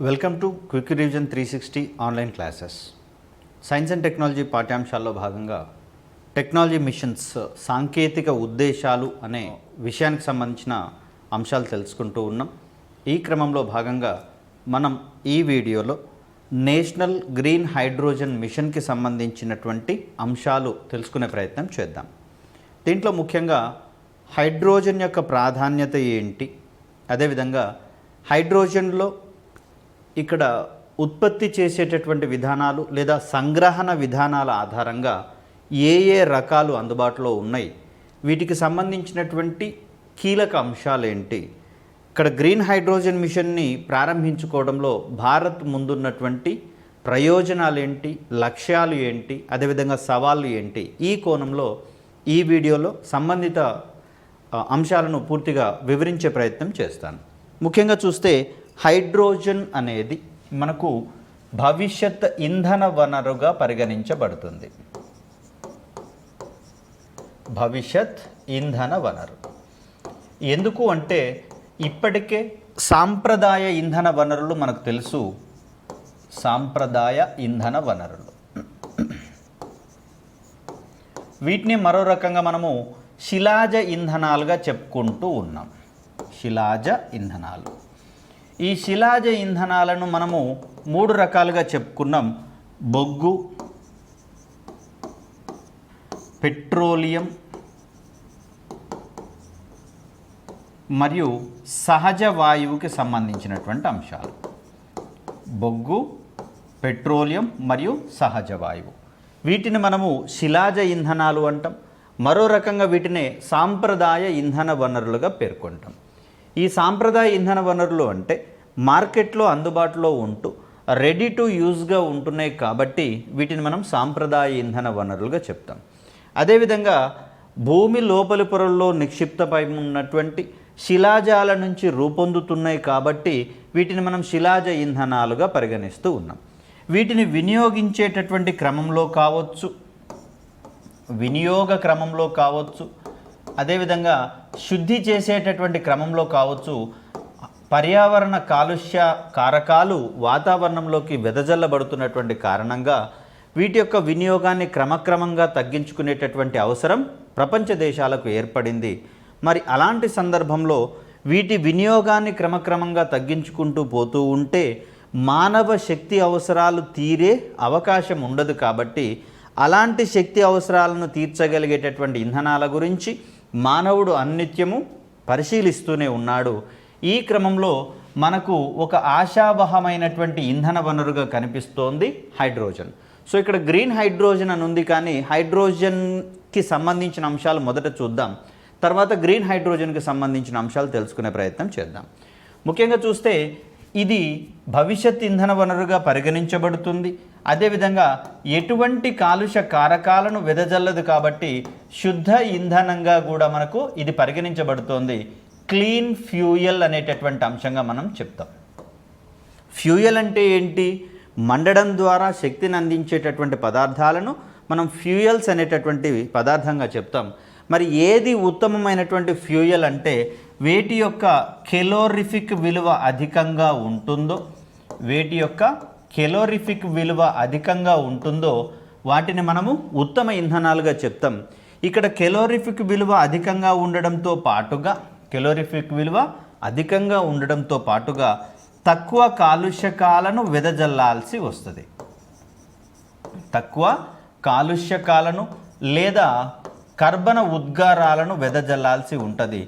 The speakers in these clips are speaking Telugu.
Welcome to quick revision 360 online classes. Science and technology పాఠ్యాంశాల్లో భాగంగా టెక్నాలజీ మిషన్స్ సాంకేతిక ఉద్దేశాలు అనే విషయానికి సంబంధించిన అంశాలు తెలుసుకుంటూ ఉన్నాం. ఈ క్రమంలో భాగంగా మనం ఈ వీడియోలో నేషనల్ గ్రీన్ హైడ్రోజన్ మిషన్కి సంబంధించినటువంటి అంశాలు తెలుసుకునే ప్రయత్నం చేద్దాం. దీంట్లో ముఖ్యంగా హైడ్రోజన్ యొక్క ప్రాధాన్యత ఏంటి, అదేవిధంగా హైడ్రోజన్లో ఇక్కడ ఉత్పత్తి చేసేటటువంటి విధానాలు లేదా సంగ్రహణ విధానాల ఆధారంగా ఏ ఏ రకాలు అందుబాటులో ఉన్నాయి, వీటికి సంబంధించినటువంటి కీలక అంశాలు ఏంటి, ఇక్కడ గ్రీన్ హైడ్రోజన్ మిషన్ని ప్రారంభించుకోవడంలో భారత్ ముందున్నటువంటి ప్రయోజనాలు ఏంటి, లక్ష్యాలు ఏంటి, అదేవిధంగా సవాళ్ళు ఏంటి, ఈ కోణంలో ఈ వీడియోలో సంబంధిత అంశాలను పూర్తిగా వివరించే ప్రయత్నం చేస్తాను. ముఖ్యంగా చూస్తే హైడ్రోజన్ అనేది మనకు భవిష్యత్ ఇంధన వనరుగా పరిగణించబడుతుంది. భవిష్యత్ ఇంధన వనరు ఎందుకు అంటే ఇప్పటికే సాంప్రదాయ ఇంధన వనరులు మనకు తెలుసు. సాంప్రదాయ ఇంధన వనరులు వీటిని మరో రకంగా మనము శిలాజ ఇంధనాలుగా చెప్పుకుంటూ ఉన్నాం. శిలాజ ఇంధనాలు. ఈ శిలాజ ఇంధనాలను మనము మూడు రకాలుగా చెప్పుకున్నాం: బొగ్గు, పెట్రోలియం మరియు సహజ వాయువుకి సంబంధించినటువంటి అంశాలు. బొగ్గు, పెట్రోలియం మరియు సహజ వాయువు, వీటిని మనము శిలాజ ఇంధనాలు అంటాం. మరో రకంగా వీటినే సాంప్రదాయ ఇంధన వనరులుగా పేర్కొంటాం. ఈ సాంప్రదాయ ఇంధన వనరులు అంటే మార్కెట్లో అందుబాటులో ఉంటూ రెడీ టు యూజ్గా ఉంటున్నాయి కాబట్టి వీటిని మనం సాంప్రదాయ ఇంధన వనరులుగా చెప్తాం. అదేవిధంగా భూమి లోపలి పొరల్లో నిక్షిప్తపై ఉన్నటువంటి శిలాజాల నుంచి రూపొందుతున్నాయి కాబట్టి వీటిని మనం శిలాజ ఇంధనాలుగా పరిగణిస్తూ ఉన్నాం. వీటిని వినియోగించేటటువంటి క్రమంలో కావచ్చు, వినియోగ క్రమంలో కావచ్చు, అదేవిధంగా శుద్ధి చేసేటటువంటి క్రమంలో కావచ్చు, పర్యావరణ కాలుష్య కారకాలు వాతావరణంలోకి వెదజల్లబడుతున్నటువంటి కారణంగా వీటి యొక్క వినియోగాన్ని క్రమక్రమంగా తగ్గించుకునేటటువంటి అవసరం ప్రపంచ దేశాలకు ఏర్పడింది. మరి అలాంటి సందర్భంలో వీటి వినియోగాన్ని క్రమక్రమంగా తగ్గించుకుంటూ పోతూ ఉంటే మానవ శక్తి అవసరాలు తీరే అవకాశం ఉండదు. కాబట్టి అలాంటి శక్తి అవసరాలను తీర్చగలిగేటటువంటి ఇంధనాల గురించి మానవుడు అన్నిత్యము పరిశీలిస్తూనే ఉన్నాడు. ఈ క్రమంలో మనకు ఒక ఆశావహమైనటువంటి ఇంధన వనరుగా కనిపిస్తోంది హైడ్రోజన్. సో ఇక్కడ గ్రీన్ హైడ్రోజన్ అని ఉంది, కానీ హైడ్రోజన్కి సంబంధించిన అంశాలు మొదట చూద్దాం, తర్వాత గ్రీన్ హైడ్రోజన్కి సంబంధించిన అంశాలు తెలుసుకునే ప్రయత్నం చేద్దాం. ముఖ్యంగా చూస్తే ఇది భవిష్యత్ ఇంధన వనరుగా పరిగణించబడుతుంది. అదేవిధంగా ఎటువంటి కాలుష్య కారకాలను వెదజల్లదు కాబట్టి శుద్ధ ఇంధనంగా కూడా మనకు ఇది పరిగణించబడుతోంది. క్లీన్ ఫ్యూయల్ అనేటటువంటి అంశంగా మనం చెప్తాం. ఫ్యూయల్ అంటే ఏంటి? మండడం ద్వారా శక్తిని అందించేటటువంటి పదార్థాలను మనం ఫ్యూయల్స్ అనేటటువంటి పదార్థంగా చెప్తాం. మరి ఏది ఉత్తమమైనటువంటి ఫ్యూయల్ అంటే వేటి యొక్క కెలోరిఫిక్ విలువ అధికంగా ఉంటుందో, వేటి యొక్క కెలోరిఫిక్ విలువ అధికంగా ఉంటుందో వాటిని మనము ఉత్తమ ఇంధనాలుగా చెప్తాం. ఇక్కడ కెలోరిఫిక్ విలువ అధికంగా ఉండడంతో పాటుగా తక్కువ కాలుష్యకాలను వెదజల్లాల్సి వస్తుంది. తక్కువ కాలుష్యకాలను లేదా కర్బన ఉద్గారాలను వెదజల్లాల్సి ఉంటుంది.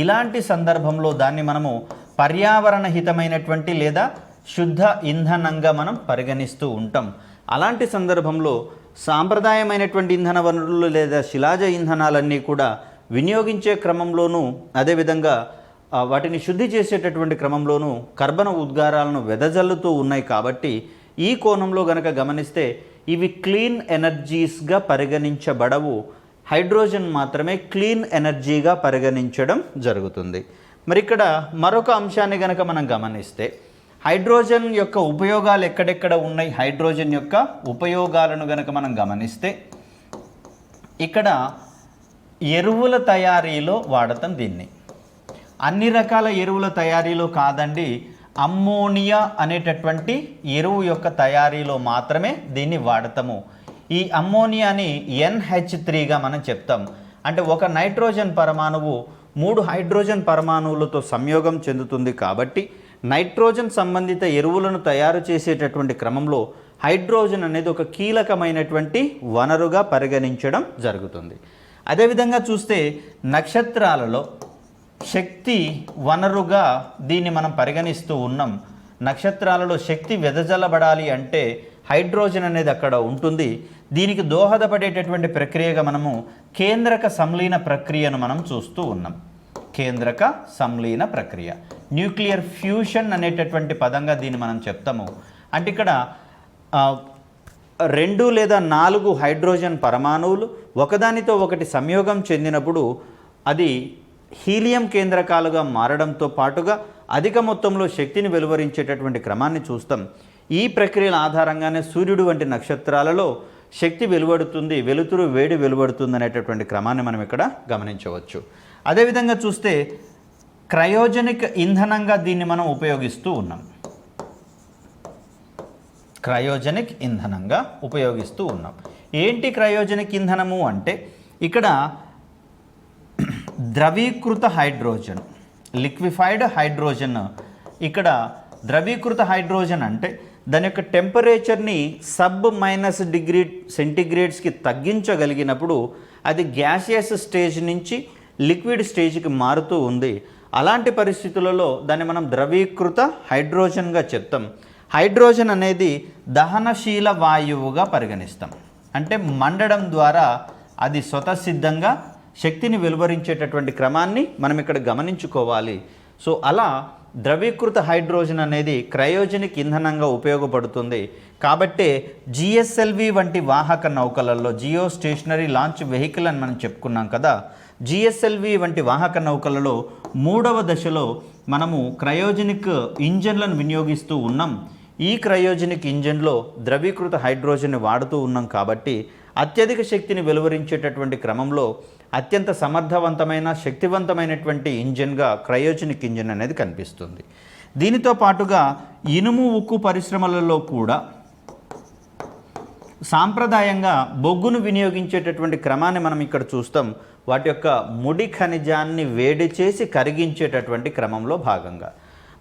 ఇలాంటి సందర్భంలో దాన్ని మనము పర్యావరణ హితమైనటువంటి లేదా శుద్ధ ఇంధనంగా మనం పరిగణిస్తూ ఉంటాం. అలాంటి సందర్భంలో సాంప్రదాయమైనటువంటి ఇంధన వనరులు లేదా శిలాజ ఇంధనాలన్నీ కూడా వినియోగించే క్రమంలోనూ, అదేవిధంగా వాటిని శుద్ధి చేసేటటువంటి క్రమంలోనూ కర్బన ఉద్గారాలను వెదజల్లుతూ ఉన్నాయి. కాబట్టి ఈ కోణంలో గనక గమనిస్తే ఇవి క్లీన్ ఎనర్జీస్గా పరిగణించబడవు. హైడ్రోజన్ మాత్రమే క్లీన్ ఎనర్జీగా పరిగణించడం జరుగుతుంది. మరి ఇక్కడ మరొక అంశాన్ని గనక మనం గమనిస్తే హైడ్రోజన్ యొక్క ఉపయోగాలు ఎక్కడెక్కడ ఉన్నాయి, హైడ్రోజన్ యొక్క ఉపయోగాలను గనక మనం గమనిస్తే ఇక్కడ ఎరువుల తయారీలో వాడతాం దీన్ని. అన్ని రకాల ఎరువుల తయారీలో కాదండి, అమ్మోనియా అనేటటువంటి ఎరువు యొక్క తయారీలో మాత్రమే దీన్ని వాడతాము. ఈ అమ్మోనియాని NH3గా మనం చెప్తాం. అంటే ఒక నైట్రోజన్ పరమాణువు 3 హైడ్రోజన్ పరమాణువులతో సంయోగం చెందుతుంది కాబట్టి నైట్రోజన్ సంబంధిత ఎరువులను తయారు చేసేటటువంటి క్రమంలో హైడ్రోజన్ అనేది ఒక కీలకమైనటువంటి వనరుగా పరిగణించడం జరుగుతుంది. అదేవిధంగా చూస్తే నక్షత్రాలలో శక్తి వనరుగా దీన్ని మనం పరిగణిస్తూ ఉన్నాం. నక్షత్రాలలో శక్తి వెదజల్లబడాలి అంటే హైడ్రోజన్ అనేది అక్కడ ఉంటుంది. దీనికి దోహదపడేటటువంటి ప్రక్రియగా మనము కేంద్రక సంలీన ప్రక్రియను మనం చూస్తూ ఉన్నాం. కేంద్రక సంలీన ప్రక్రియ, న్యూక్లియర్ ఫ్యూషన్ అనేటటువంటి పదంగా దీన్ని మనం చెప్తాము. అంటే ఇక్కడ 2 లేదా 4 హైడ్రోజన్ పరమాణువులు ఒకదానితో ఒకటి సంయోగం చెందినప్పుడు అది హీలియం కేంద్రకాలుగా మారడంతో పాటుగా అధిక మొత్తంలో శక్తిని వెలువరించేటటువంటి క్రమాన్ని చూస్తాం. ఈ ప్రక్రియల ఆధారంగానే సూర్యుడు వంటి నక్షత్రాలలో శక్తి వెలువడుతుంది, వెలుతురు వేడి వెలువడుతుంది అనేటటువంటి క్రమాన్ని మనం ఇక్కడ గమనించవచ్చు. అదేవిధంగా చూస్తే క్రయోజనిక్ ఇంధనంగా దీన్ని మనం ఉపయోగిస్తూ ఉన్నాం. క్రయోజనిక్ ఇంధనంగా ఉపయోగిస్తూ ఉన్నాం. ఏంటి క్రయోజనిక్ ఇంధనము అంటే ఇక్కడ ద్రవీకృత హైడ్రోజన్, లిక్విఫైడ్ హైడ్రోజన్. ఇక్కడ ద్రవీకృత హైడ్రోజన్ అంటే దాని యొక్క టెంపరేచర్ని -(-) తగ్గించగలిగినప్పుడు అది గ్యాసియస్ స్టేజ్ నుంచి లిక్విడ్ స్టేజ్కి మారుతూ ఉంది. అలాంటి పరిస్థితులలో దాన్ని మనం ద్రవీకృత హైడ్రోజన్గా చెప్తాం. హైడ్రోజన్ అనేది దహనశీల వాయువుగా పరిగణిస్తాం. అంటే మండడం ద్వారా అది స్వతసిద్ధంగా శక్తిని వెలువరించేటటువంటి క్రమాన్ని మనం ఇక్కడ గమనించుకోవాలి. సో అలా ద్రవీకృత హైడ్రోజన్ అనేది క్రయోజనిక్ ఇంధనంగా ఉపయోగపడుతుంది. కాబట్టే GSLV వంటి వాహక నౌకలలో, జియో స్టేషనరీ లాంచ్ వెహికల్ అని మనం చెప్పుకున్నాం కదా, GSLV వంటి వాహక నౌకలలో 3వ దశలో మనము క్రయోజనిక్ ఇంజన్లను వినియోగిస్తూ ఉన్నాం. ఈ క్రయోజనిక్ ఇంజన్లో ద్రవీకృత హైడ్రోజన్ని వాడుతూ ఉన్నాం కాబట్టి అత్యధిక శక్తిని వెలువరించేటటువంటి క్రమంలో అత్యంత సమర్థవంతమైన శక్తివంతమైనటువంటి ఇంజన్గా క్రయోజనిక్ ఇంజన్ అనేది కనిపిస్తుంది. దీనితో పాటుగా ఇనుము ఉక్కు పరిశ్రమలలో కూడా సాంప్రదాయంగా బొగ్గును వినియోగించేటటువంటి క్రమాన్ని మనం ఇక్కడ చూస్తాం. వాటి యొక్క ముడి ఖనిజాన్ని వేడి చేసి కరిగించేటటువంటి క్రమంలో భాగంగా.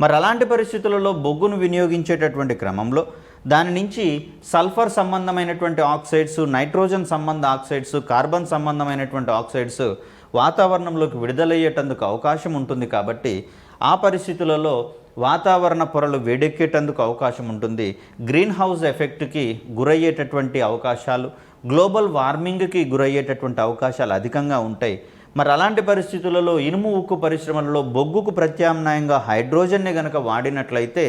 మరి అలాంటి పరిస్థితులలో బొగ్గును వినియోగించేటటువంటి క్రమంలో దాని నుంచి సల్ఫర్ సంబంధమైనటువంటి ఆక్సైడ్స్, నైట్రోజన్ సంబంధ ఆక్సైడ్స్, కార్బన్ సంబంధమైనటువంటి ఆక్సైడ్స్ వాతావరణంలోకి విడుదలయ్యేటందుకు అవకాశం ఉంటుంది. కాబట్టి ఆ పరిస్థితులలో వాతావరణ పొరలు వేడెక్కేటందుకు అవకాశం ఉంటుంది. గ్రీన్ హౌస్ ఎఫెక్ట్కి గురయ్యేటటువంటి అవకాశాలు, గ్లోబల్ వార్మింగ్కి గురయ్యేటటువంటి అవకాశాలు అధికంగా ఉంటాయి. మరి అలాంటి పరిస్థితులలో ఇనుము ఉక్కు పరిశ్రమలలో బొగ్గుకు ప్రత్యామ్నాయంగా హైడ్రోజన్ని గనక వాడినట్లయితే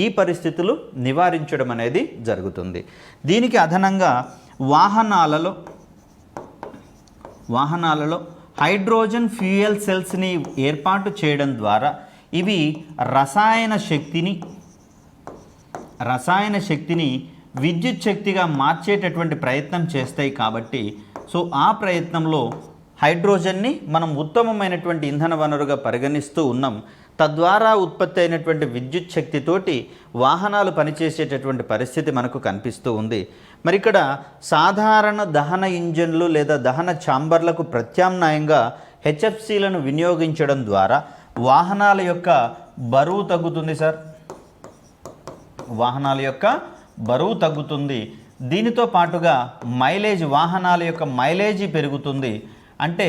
ఈ పరిస్థితులు నివారించడం అనేది జరుగుతుంది. దీనికి అదనంగా వాహనాలలో హైడ్రోజన్ ఫ్యూయల్ సెల్స్ని ఏర్పాటు చేయడం ద్వారా ఇవి రసాయన శక్తిని విద్యుత్ శక్తిగా మార్చేటటువంటి ప్రయత్నం చేస్తాయి. కాబట్టి సో ఆ ప్రయత్నంలో హైడ్రోజన్ని మనం ఉత్తమమైనటువంటి ఇంధన వనరుగా పరిగణిస్తూ ఉన్నాం. తద్వారా ఉత్పత్తి అయినటువంటి విద్యుత్ శక్తితోటి వాహనాలు పనిచేసేటటువంటి పరిస్థితి మనకు కనిపిస్తూ ఉంది. మరి ఇక్కడ సాధారణ దహన ఇంజన్లు లేదా దహన ఛాంబర్లకు ప్రత్యామ్నాయంగా HFCలను వినియోగించడం ద్వారా వాహనాల యొక్క బరువు తగ్గుతుంది సార్. వాహనాల యొక్క బరువు తగ్గుతుంది. దీనితో పాటుగా వాహనాల యొక్క మైలేజీ పెరుగుతుంది. అంటే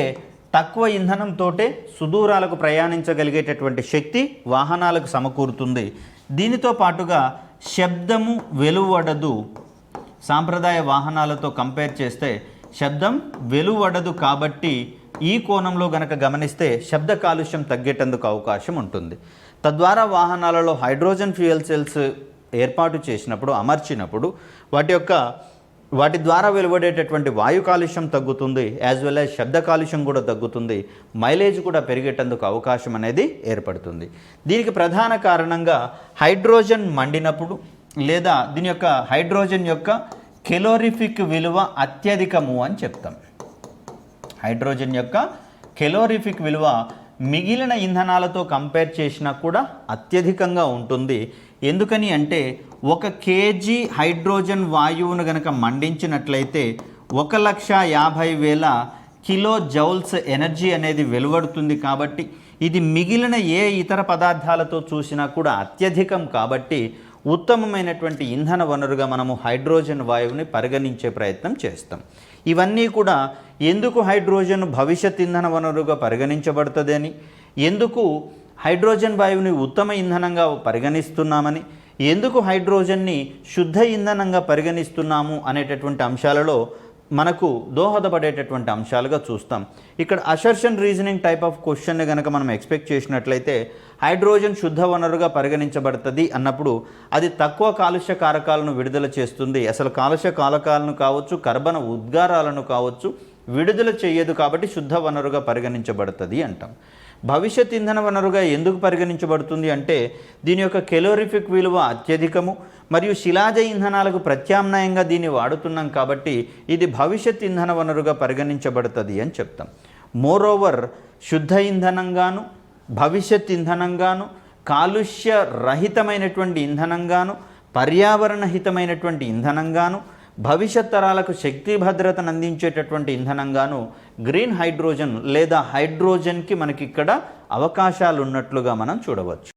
తక్కువ ఇంధనంతోటే సుదూరాలకు ప్రయాణించగలిగేటటువంటి శక్తి వాహనాలకు సమకూరుతుంది. దీనితో పాటుగా శబ్దము వెలువడదు. సాంప్రదాయ వాహనాలతో కంపేర్ చేస్తే శబ్దం వెలువడదు. కాబట్టి ఈ కోణంలో గనక గమనిస్తే శబ్ద కాలుష్యం తగ్గేటందుకు అవకాశం ఉంటుంది. తద్వారా వాహనాలలో హైడ్రోజన్ ఫ్యూయల్ సెల్స్ ఏర్పాటు చేసినప్పుడు, అమర్చినప్పుడు వాటి ద్వారా వెలువడేటటువంటి వాయు కాలుష్యం తగ్గుతుంది. యాజ్ వెల్ యాజ్ శబ్ద కాలుష్యం కూడా తగ్గుతుంది. మైలేజ్ కూడా పెరిగేటందుకు అవకాశం అనేది ఏర్పడుతుంది. దీనికి ప్రధాన కారణంగా హైడ్రోజన్ మండినప్పుడు లేదా దీని యొక్క హైడ్రోజన్ యొక్క కెలోరిఫిక్ విలువ అత్యధికము అని చెప్తాం. హైడ్రోజన్ యొక్క కెలోరిఫిక్ విలువ మిగిలిన ఇంధనాలతో కంపేర్ చేసినా కూడా అత్యధికంగా ఉంటుంది. ఎందుకని అంటే 1 kg హైడ్రోజన్ వాయువును గనక మండించినట్లయితే 1,50,000 కిలో జౌల్స్ ఎనర్జీ అనేది వెలువడుతుంది. కాబట్టి ఇది మిగిలిన ఏ ఇతర పదార్థాలతో చూసినా కూడా అత్యధికం. కాబట్టి ఉత్తమమైనటువంటి ఇంధన వనరుగా మనము హైడ్రోజన్ వాయువుని పరిగణించే ప్రయత్నం చేస్తాం. ఇవన్నీ కూడా ఎందుకు హైడ్రోజన్ భవిష్యత్ ఇంధన వనరుగా పరిగణించబడుతుంది అని, ఎందుకు హైడ్రోజన్ వాయువుని ఉత్తమ ఇంధనంగా పరిగణిస్తున్నామని, ఎందుకు హైడ్రోజన్ని శుద్ధ ఇంధనంగా పరిగణిస్తున్నాము అనేటటువంటి అంశాలలో మనకు దోహదపడేటటువంటి అంశాలుగా చూస్తాం. ఇక్కడ అసర్షన్ రీజనింగ్ టైప్ ఆఫ్ క్వశ్చన్ని కనుక మనం ఎక్స్పెక్ట్ చేసినట్లయితే హైడ్రోజన్ శుద్ధ వనరుగా పరిగణించబడుతుంది అన్నప్పుడు అది తక్కువ కాలుష్య కారకాలను విడుదల చేస్తుంది. అసలు కాలుష్య కారకాలను కావచ్చు, కర్బన ఉద్గారాలను కావచ్చు విడుదల చేయదు. కాబట్టి శుద్ధ వనరుగా పరిగణించబడుతుంది అంటాం. భవిష్యత్ ఇంధన వనరుగా ఎందుకు పరిగణించబడుతుంది అంటే దీని యొక్క కెలోరిఫిక్ విలువ అత్యధికము మరియు శిలాజ ఇంధనాలకు ప్రత్యామ్నాయంగా దీన్ని వాడుతున్నాం. కాబట్టి ఇది భవిష్యత్ ఇంధన వనరుగా పరిగణించబడుతుంది అని చెప్తాం. మోరోవర్ శుద్ధ ఇంధనంగాను, భవిష్యత్ ఇంధనంగాను, కాలుష్య రహితమైనటువంటి ఇంధనంగాను, పర్యావరణ హితమైనటువంటి ఇంధనంగాను, భవిష్యత్ తరాలకు శక్తి భద్రతను అందించేటటువంటి ఇంధనంగాను గ్రీన్ హైడ్రోజన్ లేదా హైడ్రోజన్కి మనకి ఇక్కడ అవకాశాలు ఉన్నట్లుగా మనం చూడవచ్చు.